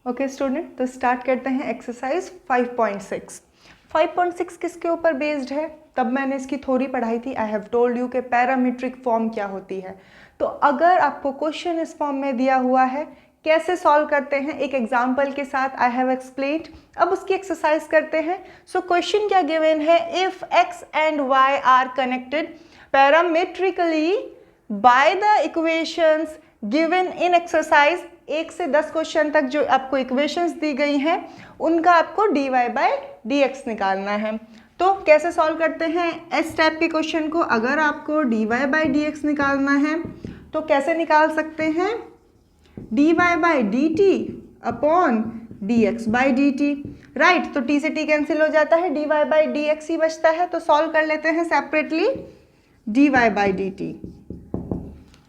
Okay student, तो start करते हैं एक्सरसाइज 5.6। 5.6 किसके ऊपर बेस्ड है? तब मैंने इसकी थ्योरी पढ़ाई थी। आई हैव टोल्ड यू कि पैरामीट्रिक फॉर्म क्या होती है। तो अगर आपको क्वेश्चन इस फॉर्म में दिया हुआ है, कैसे सॉल्व करते हैं एक एग्जाम्पल के साथ आई हैव एक्सप्लेन्ड। अब उसकी एक्सरसाइज करते हैं। सो क्वेश्चन क्या गिवन है? If X and Y are connected parametrically by the equations given in exercise, 1 से 10 क्वेश्चन तक जो आपको इक्वेशंस दी गई हैं उनका आपको dy बाई डी एक्स निकालना है। तो कैसे सॉल्व करते हैं इस टाइप के क्वेश्चन को? अगर आपको dy बाई डी एक्स निकालना है तो कैसे निकाल सकते हैं? dy by D T upon D x by D T, right. तो t से t कैंसिल हो जाता है, dy बाई डी एक्स ही बचता है। तो सॉल्व कर लेते हैं separately dy by D T.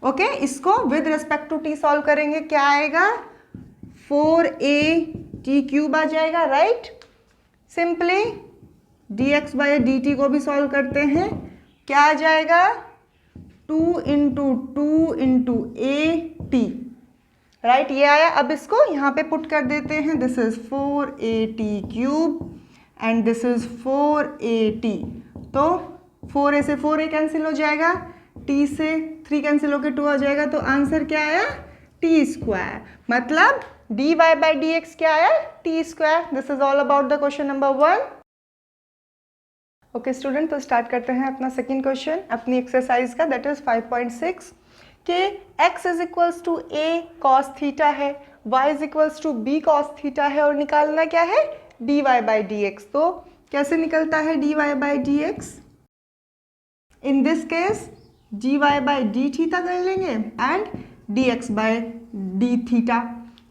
Okay, इसको with respect to T solve करेंगे, क्या आएगा? 4at³ आ जाएगा, right. Simply dx by D T को भी सॉल्व करते हैं, क्या आ जाएगा? 2 into two into A T, right. ये आया। अब इसको यहाँ पे पुट कर देते हैं। This is 4at³ and this is 4at। तो 4a से 4a कैंसिल हो जाएगा, t से 3 कैंसिल होकर 2 आ जाएगा। तो आंसर क्या आया? t²। मतलब dy बाई डी एक्स क्या आया? t²। This is all about the question number 1। Okay student, तो स्टार्ट करते हैं अपना सेकंड क्वेश्चन अपनी एक्सरसाइज का, दैट इज 5.6 के x is equals to a cos theta है, y is equals to b cos theta है और निकालना क्या है? dy by D x. तो कैसे निकलता है dy by D x? In this case dy by d theta कर लेंगे and dx by d theta.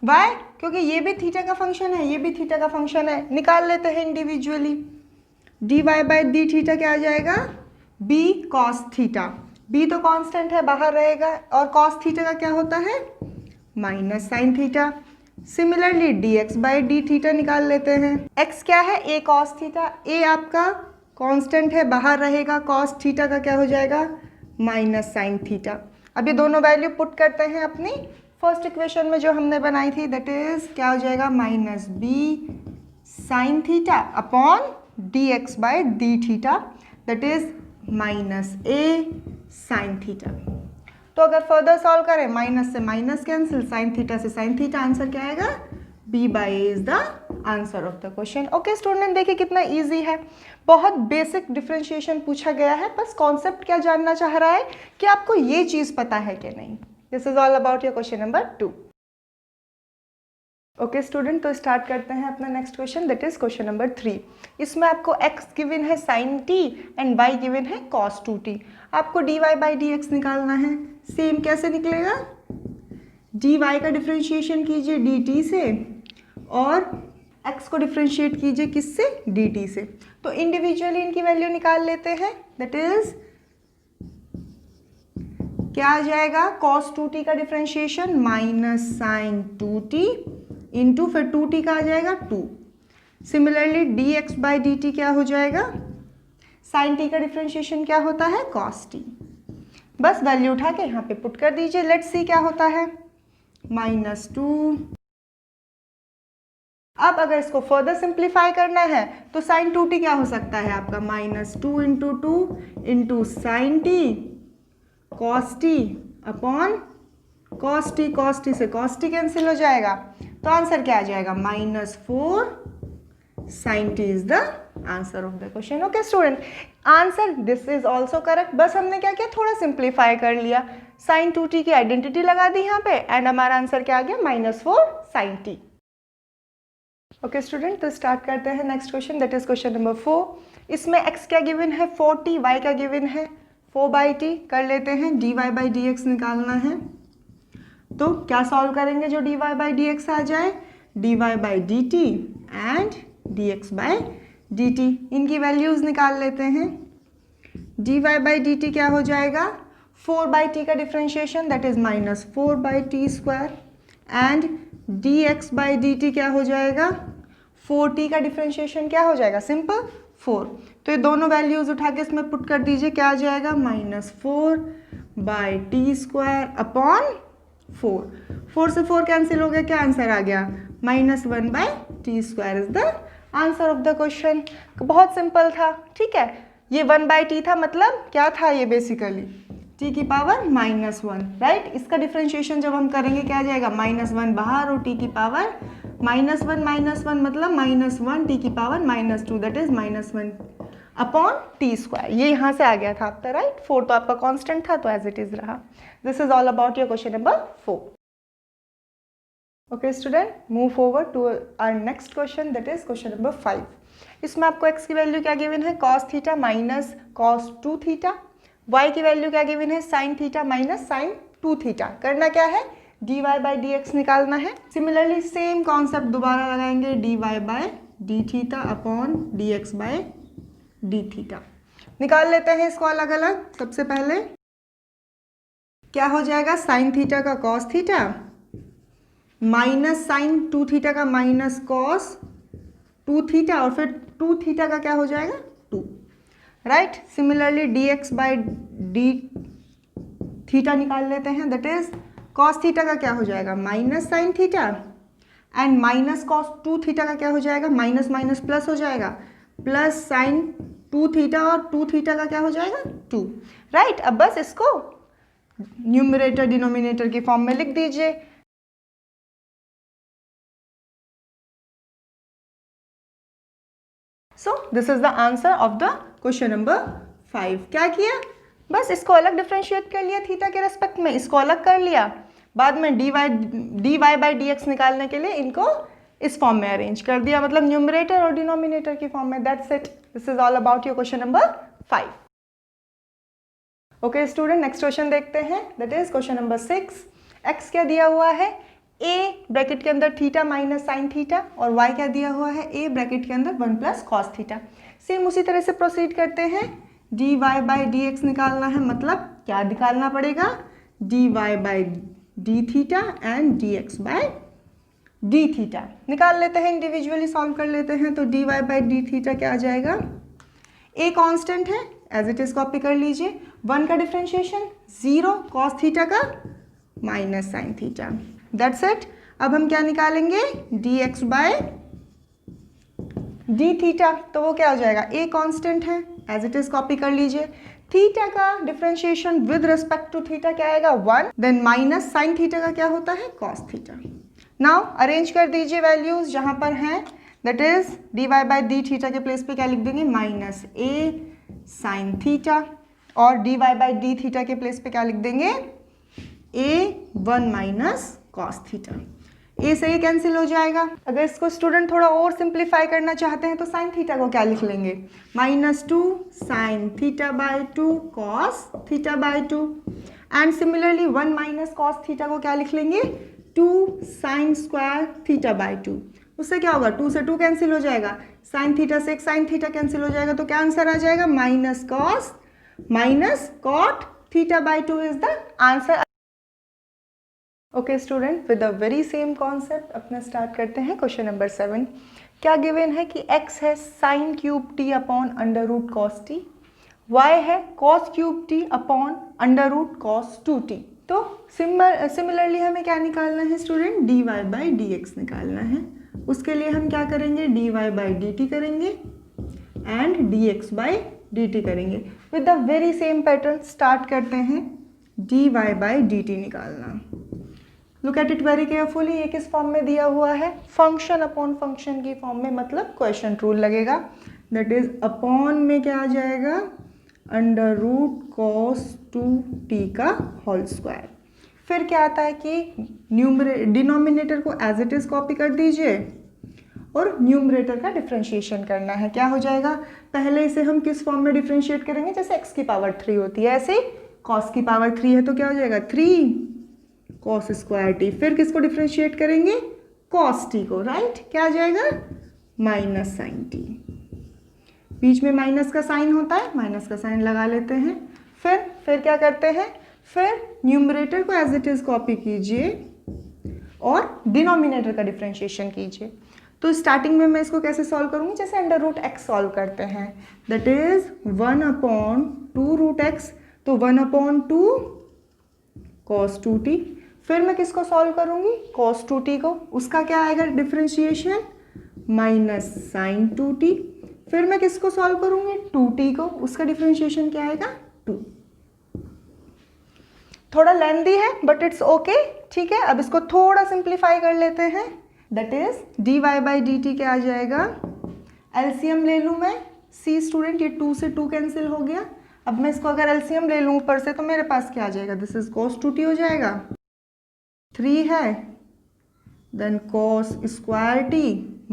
Why? क्योंकि ये भी थीटा का फंक्शन है, ये भी थीटा का फंक्शन है। निकाल लेते हैं individually. dy by d theta क्या आ जाएगा? b cos theta. b तो कांस्टेंट है, बाहर रहेगा, और cos थीटा का क्या होता है? Minus sine theta. Similarly dx by d theta निकाल लेते हैं। x क्या है? a cos theta. a आपका कांस्टेंट है, बाहर रहेगा, cos थीटा का क्या हो जाएगा? Minus sine theta. अब ये दोनों वैल्यू पुट करते हैं अपनी फर्स्ट इक्वेशन में जो हमने बनाई थी, दैट इज क्या हो जाएगा? Minus b sine theta upon D x by d theta, that is minus a sine theta. तो अगर फर्दर सॉल्व करें, माइनस से माइनस कैंसिल, साइन थीटा से साइन थीटा, आंसर क्या आएगा? B by a is the answer of the question. Okay student, देखिए कितना easy है, बहुत बेसिक डिफरेंशिएशन पूछा गया है। बस कॉन्सेप्ट क्या जानना चाह रहा है कि आपको ये चीज पता है कि नहीं। This is all about your question number 2। Okay student, तो स्टार्ट करते हैं अपना next question, that is question number 3। इसमें आपको x गिवन है sin t and y given है cos 2t। आपको dy बाई डी एक्स निकालना है। सेम कैसे निकलेगा? dy का डिफरेंशिएशन कीजिए dt से और x को डिफ्रेंशिएट कीजिए किससे? dt से। तो इंडिविजुअली इनकी वैल्यू निकाल लेते हैं, दैट इज क्या आ जाएगा? cos 2t का differentiation minus sign 2t into फिर 2t का आ जाएगा 2। Similarly dx by D T क्या हो जाएगा? साइन t का डिफ्रेंशिएशन क्या होता है? cos t। बस वैल्यू उठा के यहाँ पे पुट कर दीजिए। लेट्स सी क्या होता है। माइनस 2। अब अगर इसको फर्दर सिंप्लीफाई करना है तो साइन 2t क्या हो सकता है आपका? Minus 2 into two into sine t cos t upon cos t से कॉस टी कैंसिल हो जाएगा। तो आंसर क्या आ जाएगा? Minus 4 sine t is the answer of the question. Okay student, answer this is also correct. बस हमने क्या किया? थोड़ा सिंप्लीफाई कर लिया, साइन 2t की आइडेंटिटी लगा दी यहाँ पे एंड हमारा आंसर क्या आ गया? Minus 4 sine t. Okay student, तो स्टार्ट करते हैं next question, that is question number 4। इसमें x क्या गिवन है? 4t, y का गिवन है 4/t। कर लेते हैं, dy बाई डी एक्स निकालना है। तो क्या सॉल्व करेंगे जो dy बाई डी एक्स आ जाए? dy by D T and dx by D T. इनकी वैल्यूज निकाल लेते हैं। dy बाई डी टी क्या हो जाएगा? 4/t का differentiation, that is minus 4/t² and dx by D T क्या हो जाएगा? 4t का डिफ्रेंशिएशन क्या हो जाएगा? सिंपल 4। तो ये दोनों वैल्यूज उठा के इसमें पुट कर दीजिए, क्या आ जाएगा? माइनस 4/t² अपॉन 4 से 4 कैंसिल हो गया, क्या आंसर आ गया? -1/t² is the answer of the question. बहुत सिंपल था, ठीक है। ये 1/t था, मतलब क्या था ये? बेसिकली t की पावर -1, राइट। इसका डिफ्रेंशिएशन जब हम करेंगे क्या आ जाएगा? -1 बाहर और t की पावर -1 मतलब -1 t की पावर -2, दैट इज -1/t²। ये यहाँ से आ गया था आपका, राइट। 4 तो आपका कांस्टेंट था, तो एज इट इज रहा। This is all about your question number 4। Okay student, move forward to our next question, that is question number 5। इसमें आपको x की वैल्यू क्या गिवन है? cos theta minus cos 2 theta. y की value क्या given है? sin theta minus sin 2 theta. करना क्या है? dy बाई डी एक्स निकालना है। सिमिलरली सेम कॉन्सेप्ट दोबारा लगाएंगे, dy by d theta upon D x by d theta. निकाल लेते हैं इसको अलग अलग। सबसे पहले क्या हो जाएगा? साइन थीटा का cos theta minus sine 2 theta का माइनस cos 2 थीटा, और फिर 2 थीटा का क्या हो जाएगा? 2, right. Similarly dx by d theta निकाल लेते हैं, दैट इज cos थीटा का क्या हो जाएगा? Minus sine theta, and minus cos 2 theta का क्या हो जाएगा? माइनस माइनस प्लस हो जाएगा, प्लस साइन 2 थीटा, और 2 थीटा का क्या हो जाएगा? 2, राइट। अब बस इसको न्यूमरेटर डिनोमिनेटर की फॉर्म में लिख दीजिए। So this is the answer of the question number 5। क्या किया? बस इसको अलग डिफ्रेंशिएट कर लिया थीटा के रेस्पेक्ट में, इसको अलग कर लिया। बाद में dy बाई डी एक्स निकालने के लिए इनको इस फॉर्म में अरेंज कर दिया, मतलब न्यूमरेटर और डिनोमिनेटर की फॉर्म में। That's it. This is all about your question number 5। Okay student, next question देखते हैं, that is question number 6। x क्या दिया हुआ है? a ब्रैकेट के अंदर थीटा माइनस साइन थीटा, और y क्या दिया हुआ है? a ब्रैकेट के अंदर 1 प्लस कॉस थीटा। सेम उसी तरह से प्रोसीड करते हैं। dy बाई डी एक्स निकालना है, मतलब क्या निकालना पड़ेगा? dy by d theta and dx by d theta. निकाल लेते हैं, इंडिविजुअली सॉल्व कर लेते हैं। तो dy बाई डी थीटा क्या आ जाएगा? a कांस्टेंट है, एज इट इज कॉपी कर लीजिए। 1 का डिफ्रेंशिएशन, 0 कॉस थीटा का minus sine theta, that's it. अब हम क्या निकालेंगे? dx बाय डी थीटा, तो वो क्या हो जाएगा? a कांस्टेंट है, एज इट इज कॉपी कर लीजिए। थीटा का differentiation with respect to theta क्या आएगा? 1, देन माइनस साइन थीटा का क्या होता है? Cos theta. नाउ अरेंज कर दीजिए वैल्यूज जहां पर हैं, that is dy by d theta के प्लेस पे क्या लिख देंगे? माइनस a साइन थीटा, और dy बाई डी थीटा के प्लेस पे क्या लिख देंगे? a1 minus cos theta. a से ये कैंसिल हो जाएगा। अगर इसको स्टूडेंट थोड़ा और सिंप्लीफाई करना चाहते हैं तो साइन थीटा को क्या लिख लेंगे? -2 sine theta by 2 cos theta by 2, and similarly 1 minus cos theta को क्या लिख लेंगे? 2 साइन स्क्वायर थीटा बाई 2। उससे क्या होगा? 2 से 2 कैंसिल हो जाएगा, साइन थीटा से एक साइन थीटा कैंसिल हो जाएगा, तो क्या आंसर आ जाएगा? Minus cos minus cot theta by 2 is the answer. Okay student, with the very same concept अपना स्टार्ट करते हैं क्वेश्चन नंबर 7। क्या गिवन है कि x है sine cube T upon under root cos T, y है cos cube T upon under root cos 2t। तो similarly हमें क्या निकालना है student? dy by D X निकालना है। उसके लिए हम क्या करेंगे? dy बाई डी टी करेंगे and dx by D T करेंगे। With the very same pattern start करते हैं, dy बाई डी टी निकालना। Look at it very carefully. ये किस फॉर्म में दिया हुआ है? फंक्शन अपॉन फंक्शन की फॉर्म में, मतलब क्वेश्चन रूल लगेगा। दैट इज अपॉन में क्या आ जाएगा? अंडर रूट कॉस 2t का होल स्क्वायर। फिर क्या आता है कि डिनोमिनेटर को एज इट इज कॉपी कर दीजिए और न्यूमरेटर का डिफ्रेंशिएशन करना है। क्या हो जाएगा? पहले इसे हम किस फॉर्म में डिफ्रेंशिएट करेंगे? जैसे x की पावर 3 होती है, ऐसे cos की पावर 3 है, तो क्या हो जाएगा? 3 कॉस स्क्वायर टी। फिर किसको डिफ्रेंशिएट करेंगे? कॉस टी को, राइट। क्या आ जाएगा? Minus sign T. बीच में माइनस का साइन होता है, माइनस का साइन लगा लेते हैं। फिर क्या करते हैं? फिर न्यूमरेटर को एज इट इज कॉपी कीजिए और डिनोमिनेटर का डिफ्रेंशिएशन कीजिए। तो स्टार्टिंग में मैं इसको कैसे सॉल्व करूँगी? जैसे अंडर रूट एक्स सॉल्व करते हैं, that is 1 upon 2 root x, तो 1 अपॉन 2 कॉस 2t। फिर मैं किसको सॉल्व करूँगी, cos 2t को, उसका क्या आएगा डिफ्रेंशिएशन, माइनस साइन 2t। फिर मैं किसको सॉल्व करूँगी, 2t को, उसका डिफ्रेंशिएशन क्या आएगा 2। थोड़ा लेंदी है बट इट्स ओके, ठीक है। अब इसको थोड़ा सिंप्लीफाई कर लेते हैं, that is dy by D T क्या आ जाएगा, एलसीएम ले लूँ मैं, सी स्टूडेंट ये 2 से 2 कैंसिल हो गया। अब मैं इसको अगर एलसीएम ले लूँ ऊपर से तो मेरे पास क्या आ जाएगा, दिस इज cos 2t हो जाएगा, 3 है, then cos square t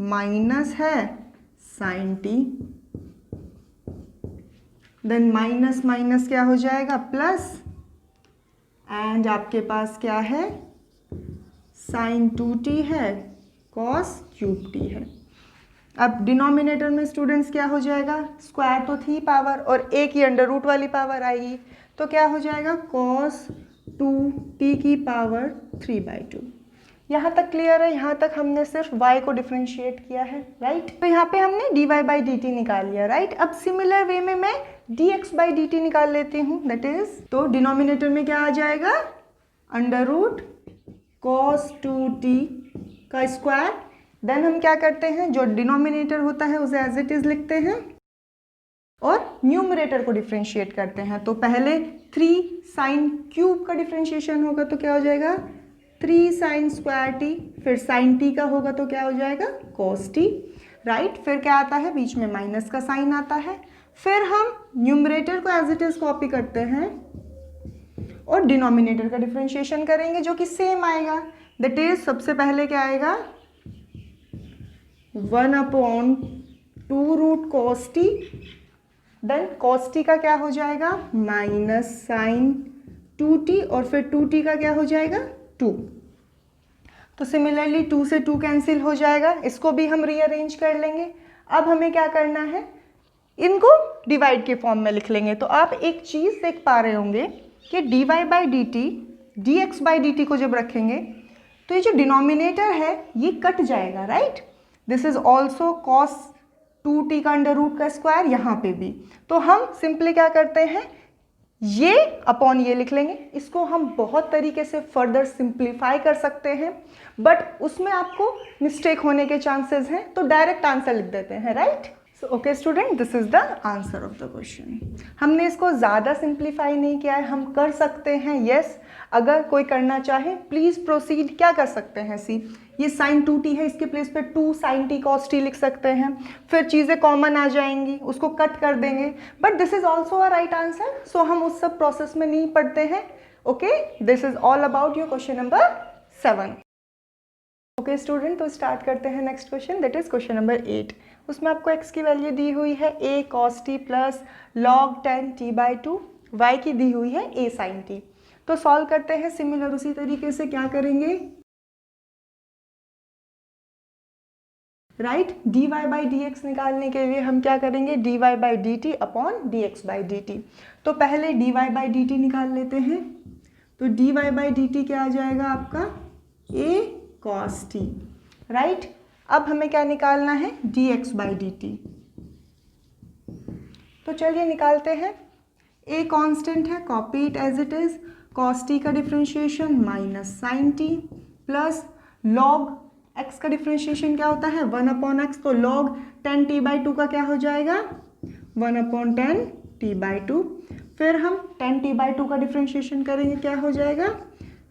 minus है sin t, then minus minus क्या हो जाएगा प्लस, एंड आपके पास क्या है sin 2t है, cos क्यूब t है। अब डिनोमिनेटर में स्टूडेंट्स क्या हो जाएगा, स्क्वायर तो थी पावर और एक ही अंडर रूट वाली पावर आएगी, तो क्या हो जाएगा cos 2t की पावर 3/2। यहाँ तक क्लियर है, यहाँ तक हमने सिर्फ y को डिफ्रेंशिएट किया है, राइट। तो यहाँ पे हमने dy बाई डी टी निकाल लिया, राइट। अब सिमिलर वे में मैं dx बाई डी टी निकाल लेती हूँ, दैट इज, तो डिनोमिनेटर में क्या आ जाएगा, अंडर रूट cos 2t का स्क्वायर, देन हम क्या करते हैं, जो डिनोमिनेटर होता है उसे एज इट इज लिखते हैं और न्यूमरेटर को डिफ्रेंशिएट करते हैं। तो पहले 3 साइन क्यूब का डिफ्रेंशिएशन होगा तो क्या हो जाएगा 3 साइन स्क्वायर टी, फिर साइन टी का होगा तो क्या हो जाएगा cos t, राइट। फिर क्या आता है, बीच में माइनस का साइन आता है। फिर हम न्यूमरेटर को एज इट इज कॉपी करते हैं और डिनोमिनेटर का डिफ्रेंशिएशन करेंगे जो कि सेम आएगा, दैट इज सबसे पहले क्या आएगा 1/2 root cos t, then cos t का क्या हो जाएगा माइनस साइन 2t और फिर 2t का क्या हो जाएगा 2। तो सिमिलरली 2 से 2 कैंसिल हो जाएगा, इसको भी हम रीअरेंज कर लेंगे। अब हमें क्या करना है, इनको डिवाइड के फॉर्म में लिख लेंगे। तो आप एक चीज़ देख पा रहे होंगे कि dy by D T, dx by D T को जब रखेंगे तो ये जो डिनोमिनेटर है ये कट जाएगा, right. This is also cos 2t का अंडर रूट का स्क्वायर, यहाँ पे भी। तो हम सिंपली क्या करते हैं, ये अपॉन ये लिख लेंगे। इसको हम बहुत तरीके से फर्दर सिंप्लीफाई कर सकते हैं बट उसमें आपको मिस्टेक होने के चांसेस हैं, तो डायरेक्ट आंसर लिख देते हैं, right. So okay student, this is the answer of the question. हमने इसको ज़्यादा सिंप्लीफाई नहीं किया है, हम कर सकते हैं, यस। अगर कोई करना चाहे प्लीज़ प्रोसीड। क्या कर सकते हैं, सी ये साइन 2t है, इसके प्लेस पे 2 साइन t cos t लिख सकते हैं, फिर चीज़ें कॉमन आ जाएंगी, उसको कट कर देंगे, but this is also a right answer. So हम उस सब प्रोसेस में नहीं पढ़ते हैं, okay. This is all about your question number 7। Okay student, तो स्टार्ट करते हैं next question, that is question number 8। उसमें आपको x की वैल्यू दी हुई है a cos t plus log 10t/2, y की दी हुई है a sin t। तो सॉल्व करते हैं सिमिलर उसी तरीके से। क्या करेंगे, right, dy by D x निकालने के लिए हम क्या करेंगे, dy by D T upon dx by D T. तो पहले dy बाई डी टी निकाल लेते हैं। तो dy बाई डी टी क्या आ जाएगा आपका a cos t, राइट। अब हमें क्या निकालना है, dx बाई डी टी। तो चलिए निकालते हैं। a कांस्टेंट है, copy it as it is, cos t का differentiation minus sine t plus log x का डिफ्रेंशिएशन क्या होता है 1/x, तो log 10t/2 का क्या हो जाएगा 1/10t/2। फिर हम 10t/2 का डिफ्रेंशिएशन करेंगे, क्या हो जाएगा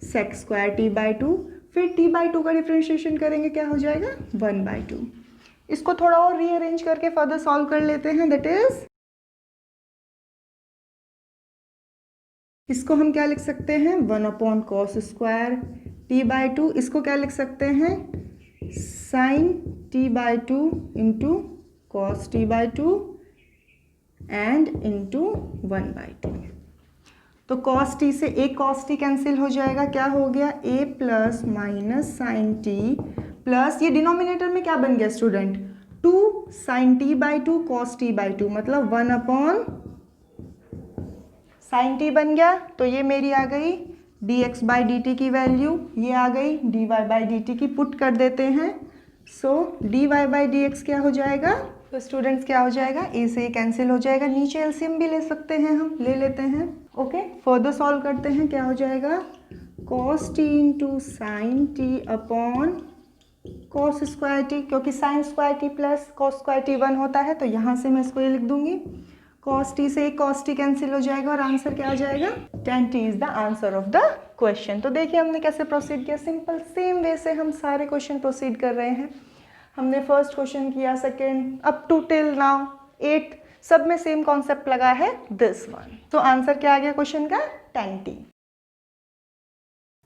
sec स्क्वायर t/2। फिर t/2 का डिफ्रेंशिएशन करेंगे, क्या हो जाएगा 1/2। इसको थोड़ा और रीअरेंज करके फर्दर सॉल्व कर लेते हैं, दैट इज, इसको हम क्या लिख सकते हैं 1/cos स्क्वायर t/2। इसको क्या लिख सकते हैं sin t/2 into cos t/2 and into 1/2। तो cos t से एक cos t कैंसिल हो जाएगा, क्या हो गया a plus minus sine t plus, ये डिनोमिनेटर में क्या बन गया student 2 sin t/2 cos t/2, मतलब 1/sin t बन गया। तो ये मेरी आ गई dx बाई डी टी की वैल्यू, ये आ गई dy बाई डी टी की, पुट कर देते हैं। सो dy बाई डी एक्स क्या हो जाएगा, तो स्टूडेंट्स क्या हो जाएगा, a से कैंसिल हो जाएगा, नीचे एलसीएम भी ले सकते हैं, हम ले लेते हैं, ओके। फर्दर सॉल्व करते हैं, क्या हो जाएगा cos t into sine t upon cos square t, क्योंकि sine square t plus cos square t 1 होता है, तो यहाँ से मैं इसको ये लिख दूंगी, cos t से cos t कैंसिल हो जाएगा और आंसर क्या आ जाएगा, tan t is the answer of the question. तो देखिए हमने कैसे प्रोसीड किया, सिंपल सेम वे से हम सारे क्वेश्चन प्रोसीड कर रहे हैं। हमने फर्स्ट क्वेश्चन किया, second, up to till now 8, सब में सेम कॉन्सेप्ट लगा है, दिस वन। तो आंसर क्या आ गया क्वेश्चन का, tan t।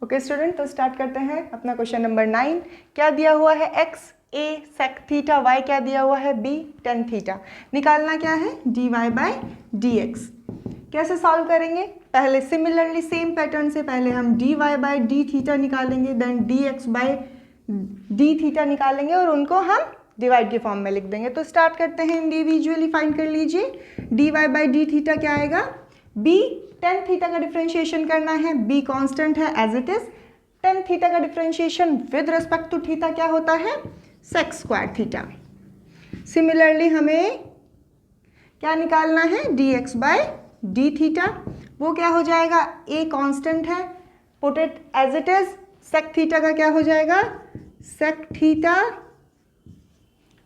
ओके स्टूडेंट, तो स्टार्ट करते हैं अपना क्वेश्चन नंबर 9। क्या दिया हुआ है, x a sec theta, y क्या दिया हुआ है, b tan थीटा। निकालना क्या है, dy बाई dx। कैसे सॉल्व करेंगे, पहले सिमिलरली सेम पैटर्न से पहले हम dy बाई डी थीटा निकालेंगे, then dx by d theta निकालेंगे और उनको हम डिवाइड के फॉर्म में लिख देंगे। तो स्टार्ट करते हैं, इंडिविजुअली फाइंड कर लीजिए, dy बाई डी थीटा क्या आएगा, b tan थीटा का डिफरेंशिएशन करना है, b कांस्टेंट है as it is, tan theta का differentiation with respect to theta क्या होता है, sec स्क्वायर थीटा। सिमिलरली हमें क्या निकालना है, dx बाई डी थीटा, वो क्या हो जाएगा, a कांस्टेंट है, put it as it is, sec theta का क्या हो जाएगा, sec थीटा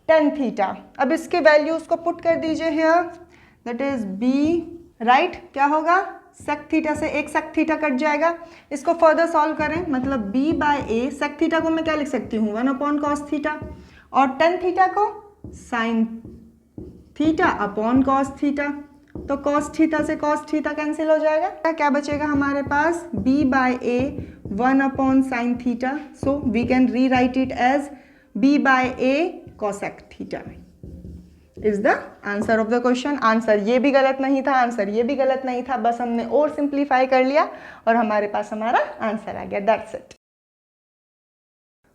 tan थीटा। अब इसके वैल्यूज को पुट कर दीजिए here, that is b right, क्या होगा, sec थीटा से एक sec थीटा कट जाएगा। इसको फर्दर सॉल्व करें, मतलब b by a, sec theta को मैं क्या लिख सकती हूँ, 1 अपॉन कॉस थीटा, और tan थीटा को sin theta upon cos theta. तो कॉस थीटा से कॉस थीटा कैंसिल हो जाएगा, क्या बचेगा हमारे पास, b by a 1 upon sine theta, so we can rewrite it as b by a cosec theta is the answer of the question. Answer ये भी गलत नहीं था, आंसर ये भी गलत नहीं था, बस हमने और सिंप्लीफाई कर लिया और हमारे पास हमारा आंसर आ गया, दैट्स इट।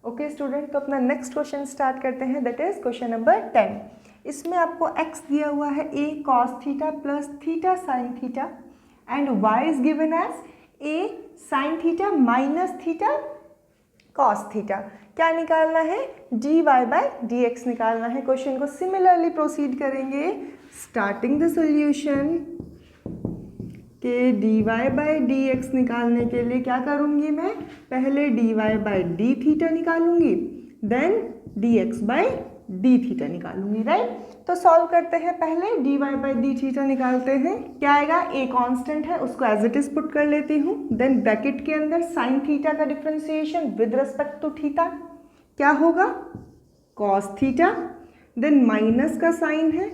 ओके स्टूडेंट, तो अपना नेक्स्ट क्वेश्चन स्टार्ट करते हैं, दैट इज क्वेश्चन नंबर 10। इसमें आपको x दिया हुआ है a cos theta plus theta sine theta and y is given as a sine theta minus theta cos theta. क्या निकालना है, dy बाई dx निकालना है। क्वेश्चन को सिमिलरली प्रोसीड करेंगे, स्टार्टिंग द सॉल्यूशन के dy बाई dx निकालने के लिए क्या करूँगी मैं, पहले dy बाई डी थीटा निकालूंगी, then dx by d theta निकालूंगी, राइट। तो सॉल्व करते हैं, पहले dy बाई डी थीटा निकालते हैं, क्या आएगा, a कांस्टेंट है उसको एज इट इज पुट कर लेती हूँ, देन ब्रैकेट के अंदर साइन थीटा का differentiation with respect to theta क्या होगा, कॉस थीटा, देन माइनस का साइन है।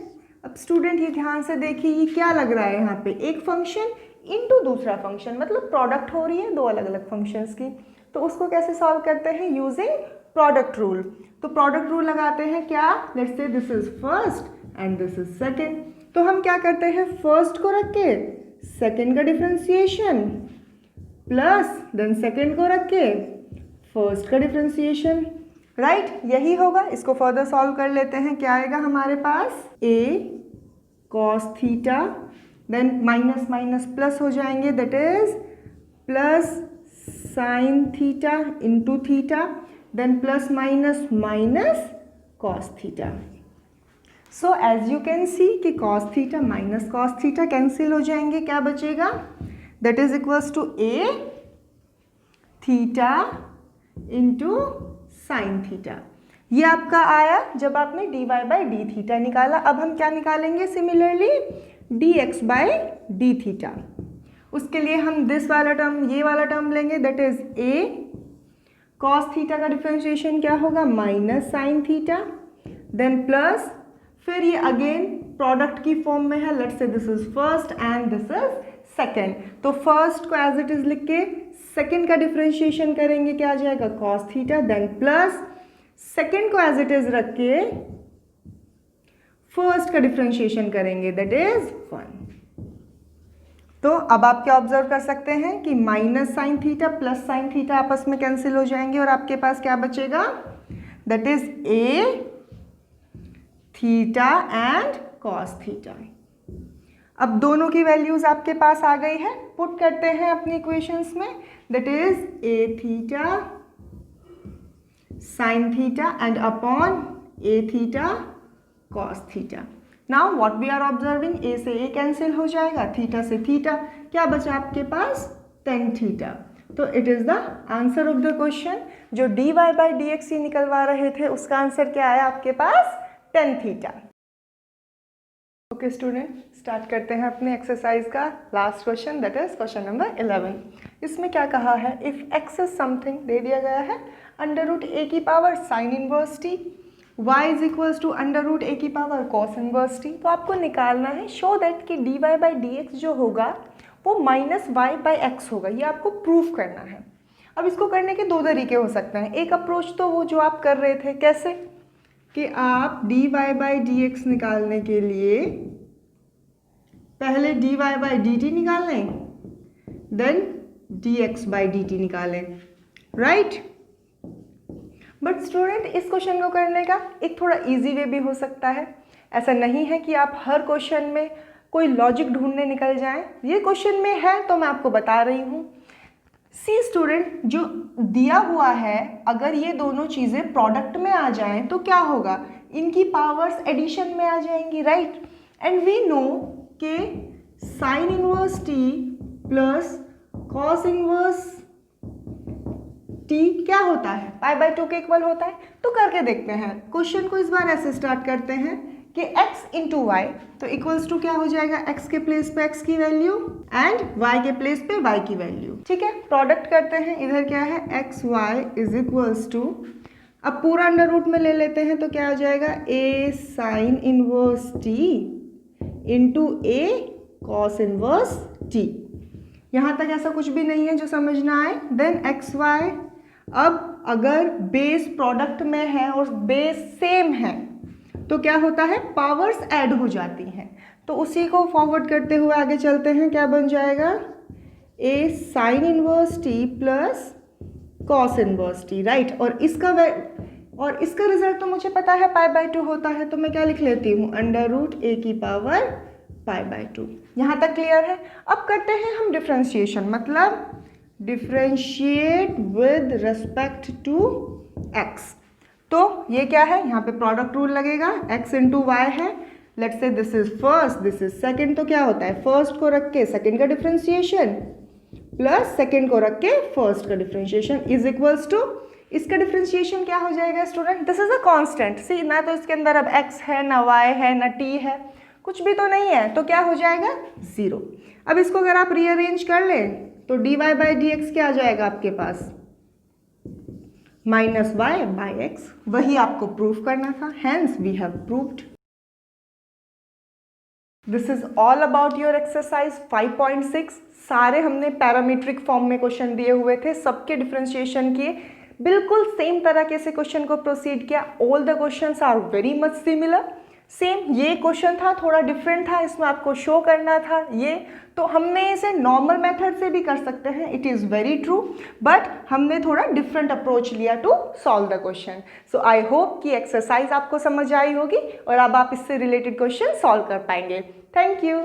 अब स्टूडेंट ये ध्यान से देखिए, ये क्या लग रहा है यहाँ पे, एक फंक्शन इनटू दूसरा फंक्शन, मतलब प्रोडक्ट हो रही है दो अलग अलग फंक्शंस की। तो उसको कैसे सॉल्व करते हैं, यूजिंग प्रोडक्ट रूल। तो प्रोडक्ट रूल लगाते हैं, क्या, let's say this is first and this is second. तो हम क्या करते हैं, फर्स्ट को रख के सेकेंड का डिफरेंशिएशन प्लस देन सेकेंड को रख के फर्स्ट का डिफरेंशिएशन, राइट, यही होगा। इसको फर्दर सॉल्व कर लेते हैं, क्या आएगा हमारे पास, a cos theta, then minus minus plus हो जाएंगे, that is plus sine theta into theta, then plus minus minus cos theta. So as you can see कि cos theta minus cos theta cancel हो जाएंगे, क्या बचेगा, that is equals to a theta into sine theta. ये आपका आया जब आपने dy बाई डी थीटा निकाला। अब हम क्या निकालेंगे, similarly dx by d theta. उसके लिए हम दिस वाला टर्म, ये वाला टर्म लेंगे, that is a cos theta का डिफरेंशिएशन क्या होगा, minus sine theta, then plus, फिर ये अगेन प्रोडक्ट की फॉर्म में है, let's say this is first and this is second. तो फर्स्ट को एज इट इज लिख के सेकेंड का डिफरेंशिएशन करेंगे, क्या आ जाएगा, cos theta, then plus second को एज इट इज रख के फर्स्ट का डिफरेंशिएशन करेंगे, दैट इज 1। तो अब आप क्या ऑब्जर्व कर सकते हैं कि minus sine theta plus sine theta आपस में कैंसिल हो जाएंगे और आपके पास क्या बचेगा, that is a theta and cos theta. अब दोनों की वैल्यूज आपके पास आ गई है, पुट करते हैं अपनी इक्वेशंस में, that is a theta sine theta and upon a theta cos theta. Now what we are observing, a से a कैंसिल हो जाएगा, थीटा से थीटा, क्या बचा आपके पास, tan थीटा। तो it is the answer of the question. जो dy बाई डी एक्स निकलवा रहे थे उसका आंसर क्या आया आपके पास, tan theta. Okay student, start करते हैं अपने एक्सरसाइज का last question, that is question number 11। इसमें क्या कहा है, इफ x इज समथिंग दे दिया गया है अंडर रूट ए की power sine inverse t, y is equals to under root a की पावर कॉस इनवर्स टी। तो आपको निकालना है शो दैट कि dy बाई डी एक्स जो होगा वो माइनस वाई बाई एक्स होगा, ये आपको प्रूफ करना है। अब इसको करने के दो तरीके हो सकते हैं। एक अप्रोच तो वो जो आप कर रहे थे, कैसे कि आप dy बाई डी एक्स निकालने के लिए पहले dy बाई डी टी निकालें, then dx by D t निकालें, राइट। बट स्टूडेंट इस क्वेश्चन को करने का एक थोड़ा इजी वे भी हो सकता है। ऐसा नहीं है कि आप हर क्वेश्चन में कोई लॉजिक ढूंढने निकल जाएं। ये क्वेश्चन में है तो मैं आपको बता रही हूँ। सी स्टूडेंट, जो दिया हुआ है अगर ये दोनों चीज़ें प्रोडक्ट में आ जाएं तो क्या होगा, इनकी पावर्स एडिशन में आ जाएंगी, राइट। एंड वी नो कि sign inverse T plus cos inverse T क्या होता है, पाई बाई 2 के इक्वल होता है। तो करके देखते हैं। क्वेश्चन को इस बार ऐसे स्टार्ट करते हैं कि x इंटू वाई तो इक्वल्स टू क्या हो जाएगा, x के प्लेस पे x की वैल्यू एंड y के प्लेस पे y की वैल्यू, ठीक है। प्रोडक्ट करते हैं, इधर क्या है x y is equals to, अब पूरा अंडर रूट में ले लेते हैं तो क्या हो जाएगा, a sine inverse t into a cos inverse t। यहाँ तक ऐसा कुछ भी नहीं है जो समझना आए। देन एक्स वाई, अब अगर बेस प्रोडक्ट में है और बेस सेम है तो क्या होता है, पावर्स ऐड हो जाती हैं। तो उसी को फॉरवर्ड करते हुए आगे चलते हैं, क्या बन जाएगा, a sine inverse t plus cos inverse t, right. और इसका रिजल्ट तो मुझे पता है पाई बाई 2 होता है, तो मैं क्या लिख लेती हूँ, अंडर रूट a की पावर पाई बाई 2। यहाँ तक क्लियर है। अब करते हैं हम डिफ्रेंशिएशन, मतलब differentiate with respect to x। तो ये क्या है, यहाँ पे प्रोडक्ट रूल लगेगा, x इंटू वाई है, let's say this is first this is second, तो क्या होता है, फर्स्ट को रख के सेकंड का डिफ्रेंशिएशन प्लस सेकंड को रख के फर्स्ट का डिफ्रेंशिएशन इज इक्वल्स टू, इसका डिफ्रेंशिएशन क्या हो जाएगा student, this is a constant. See ना तो इसके अंदर अब x है ना y है ना t है, कुछ भी तो नहीं है, तो क्या हो जाएगा 0। अब इसको अगर आप रीअरेंज कर लें तो dy बाई डी एक्स क्या आ जाएगा आपके पास, माइनस वाई बाई एक्स। वही आपको प्रूफ करना था, hence we have proved. This is all about your exercise 5.6। सारे हमने पैरामीट्रिक फॉर्म में क्वेश्चन दिए हुए थे, सबके डिफरेंशिएशन किए, बिल्कुल सेम तरीके से क्वेश्चन को प्रोसीड किया। All the questions are very much similar, same. ये क्वेश्चन था थोड़ा डिफरेंट था, इसमें आपको शो करना था ये, तो हमने इसे नॉर्मल मेथड से भी कर सकते हैं, it is very true, but हमने थोड़ा डिफरेंट अप्रोच लिया to solve the question. So I hope कि एक्सरसाइज आपको समझ आई होगी और अब आप इससे रिलेटेड क्वेश्चन सॉल्व कर पाएंगे। Thank you.